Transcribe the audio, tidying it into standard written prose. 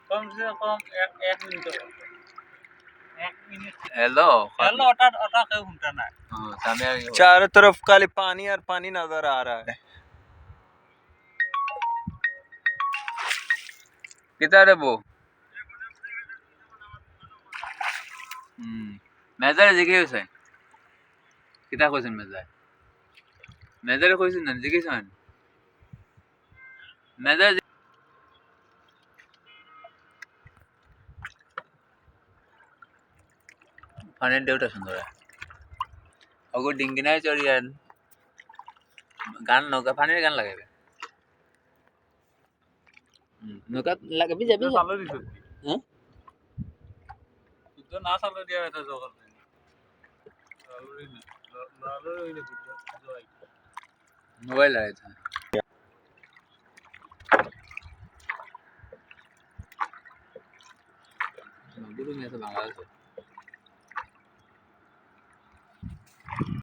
कम से कम एक minute hello hello अटा कहीं घूमता ना चारों तरफ खाली पानी और पानी नजर आ रहा है। कितना रे वो মেজারে জিগে গেছে কিতা কইছেন মেজারে কইছেন না জিগেছেন মেজারে পানির ঢেউটা সুন্দর ওগো ডিঙ্গিনায় চড়িয়ান গান নৌকা পানির গান লাগাবে নৌকা লাগাবি যাবি सालो दिसो হ্যাঁ तुझं ना सालो दिया था जोगर सालो रे लालो रे मोबाइल आया था गुरु में से बांग्लादेश